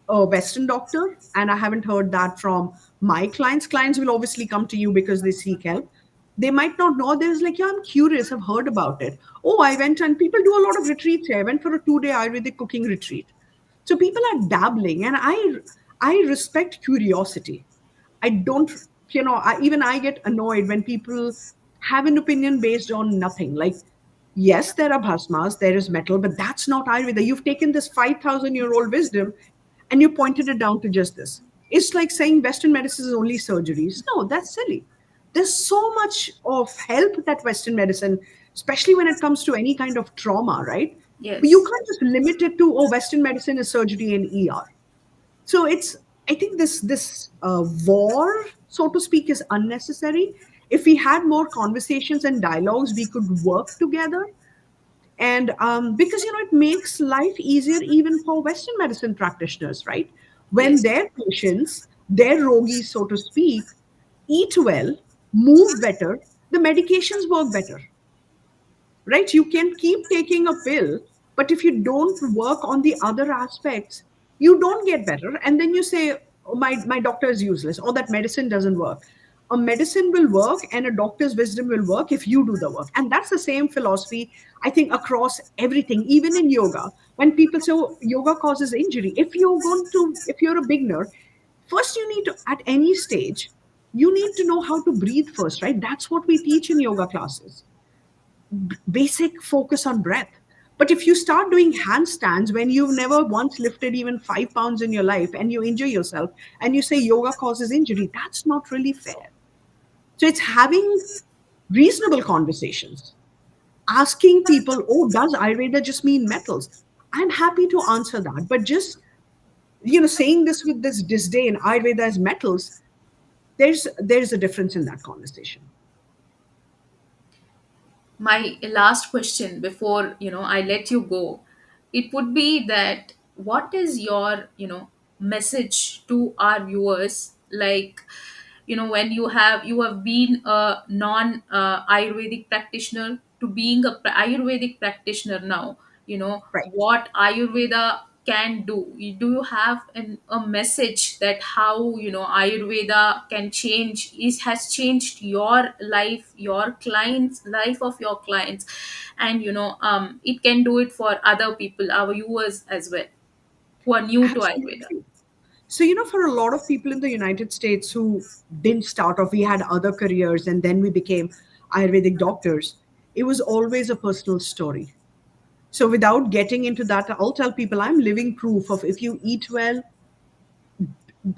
a Western doctor, and I haven't heard that from my clients. Clients will obviously come to you because they seek help. They might not know. There's like, yeah, I'm curious, I've heard about it. Oh, I went, and people do a lot of retreats here. I went for a 2-day Ayurvedic cooking retreat. So people are dabbling, and I respect curiosity. I don't, even I get annoyed when people have an opinion based on nothing. Like, yes, there are bhasmas, there is metal, but that's not Ayurveda. You've taken this 5,000-year-old wisdom and you pointed it down to just this. It's like saying Western medicine is only surgeries. No, that's silly. There's so much of help that Western medicine, especially when it comes to any kind of trauma, right? But you Yes. can't just limit it to, oh, Western medicine is surgery and ER. So it's, I think this war, so to speak, is unnecessary. If we had more conversations and dialogues, we could work together. And because it makes life easier even for Western medicine practitioners, right? When Yes. their patients, their rogis, so to speak, eat well, move better, the medications work better, right? You can keep taking a pill, but if you don't work on the other aspects, you don't get better. And then you say, oh, my doctor is useless, or that medicine doesn't work. A medicine will work and a doctor's wisdom will work if you do the work. And that's the same philosophy, I think, across everything, even in yoga. When people say, oh, yoga causes injury, if you're a beginner, first you need to, at any stage, you need to know how to breathe first, right? That's what we teach in yoga classes, basic focus on breath. But if you start doing handstands when you've never once lifted even 5 pounds in your life and you injure yourself and you say yoga causes injury, that's not really fair. So it's having reasonable conversations, asking people, oh, does Ayurveda just mean metals? I'm happy to answer that. But just, saying this with this disdain, Ayurveda is metals, there's a difference in that conversation. My last question before I let you go, it would be that what is your message to our viewers, like when you have been a non ayurvedic practitioner to being a ayurvedic practitioner now, Right. what ayurveda can do you have a message that how ayurveda can change is has changed your life, your clients life of your clients, and it can do it for other people, our viewers as well, who are new to ayurveda. Absolutely. So, for a lot of people in the United States who didn't start off, we had other careers and then we became Ayurvedic doctors. It was always a personal story. So, without getting into that, I'll tell people I'm living proof of if you eat well,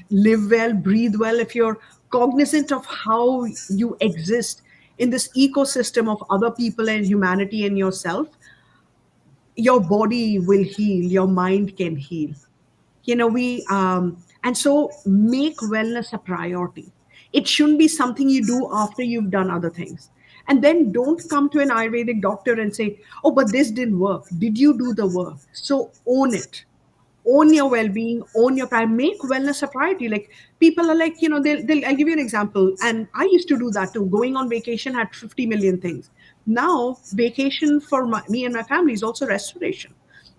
live well, breathe well, if you're cognizant of how you exist in this ecosystem of other people and humanity and yourself, your body will heal, your mind can heal. We and so make wellness a priority. It shouldn't be something you do after you've done other things. And then don't come to an Ayurvedic doctor and say, oh, but this didn't work. Did you do the work? So own it, own your well-being, own your pride, make wellness a priority. Like, people are like, I'll give you an example, and I used to do that too. Going on vacation had 50 million things. Now vacation for me and my family is also restoration,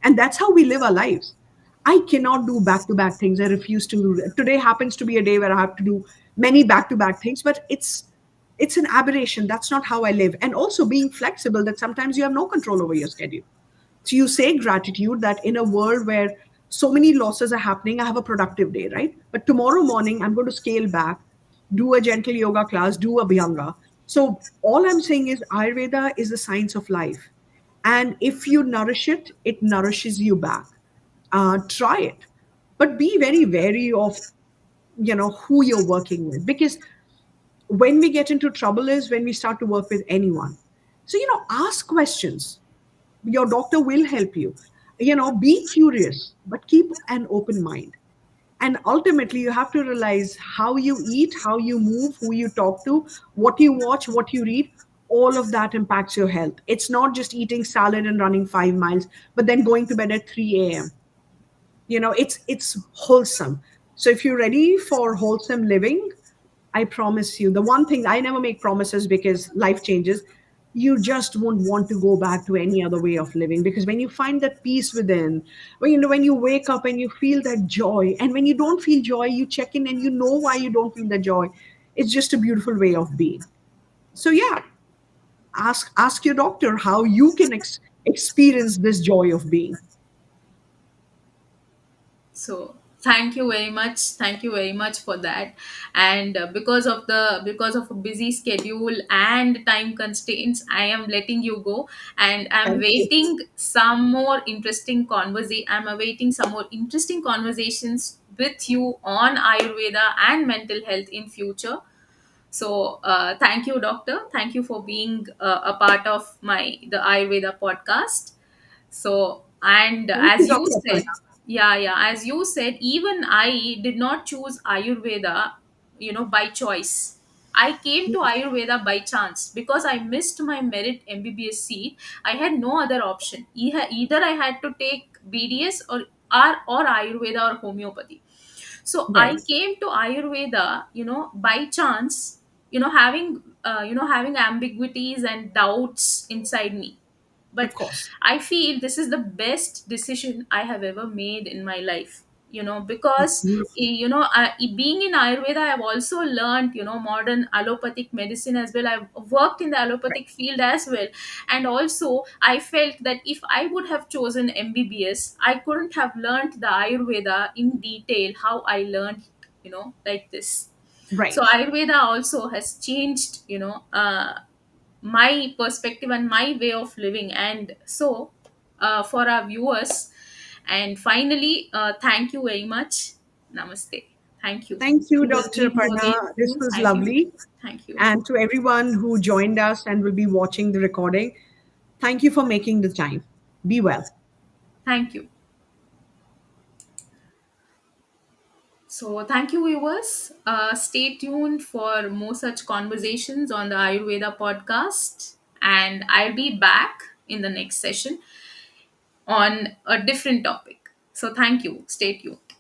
and that's how we live our lives. I cannot do back-to-back things. I refuse to do that. Today happens to be a day where I have to do many back-to-back things, but it's an aberration. That's not how I live. And also being flexible, that sometimes you have no control over your schedule. So you say gratitude that in a world where so many losses are happening, I have a productive day, right? But tomorrow morning, I'm going to scale back, do a gentle yoga class, do a Bhyanga. So all I'm saying is Ayurveda is the science of life. And if you nourish it, it nourishes you back. Try it. But be very wary of, who you're working with. Because when we get into trouble is when we start to work with anyone. So, ask questions. Your doctor will help you. Be curious, but keep an open mind. And ultimately, you have to realize how you eat, how you move, who you talk to, what you watch, what you read. All of that impacts your health. It's not just eating salad and running 5 miles, but then going to bed at 3 a.m. It's wholesome. So if you're ready for wholesome living, I promise you, the one thing, I never make promises because life changes, you just won't want to go back to any other way of living. Because when you find that peace within, when you wake up and you feel that joy, and when you don't feel joy, you check in and you know why you don't feel the joy. It's just a beautiful way of being. So yeah, ask your doctor how you can experience this joy of being. So Thank you very much. Thank you very much for that. And because of a busy schedule and time constraints, I am letting you go, and Thank you. I'm awaiting some more interesting conversations with you on Ayurveda and mental health in future. So thank you, doctor. Thank you for being a part of my the Ayurveda podcast. So, and Thank you, as you Dr. said, Aparna. as you said, even I did not choose Ayurveda, by choice. I came to Ayurveda by chance because I missed my merit MBBS seat. I had no other option. Either I had to take BDS or Ayurveda or homeopathy. So I Right. came to Ayurveda, by chance, having ambiguities and doubts inside me. But Of course. I feel this is the best decision I have ever made in my life, because Beautiful. being in Ayurveda, I've also learned, modern allopathic medicine as well. I've worked in the Right. allopathic field as well. And also I felt that if I would have chosen MBBS, I couldn't have learned the Ayurveda in detail how I learned, like this. So Right. Ayurveda also has changed, my perspective and my way of living. And so, for our viewers, and finally, thank you very much. Namaste. Thank you. Thank you, We will Dr. meet you Aparna. again This soon. was Thank you. lovely. Thank you. And to everyone who joined us and will be watching the recording, thank you for making the time. Be well. Thank you. So, thank you, viewers. Stay tuned for more such conversations on the Ayurveda podcast. And I'll be back in the next session on a different topic. So, thank you. Stay tuned.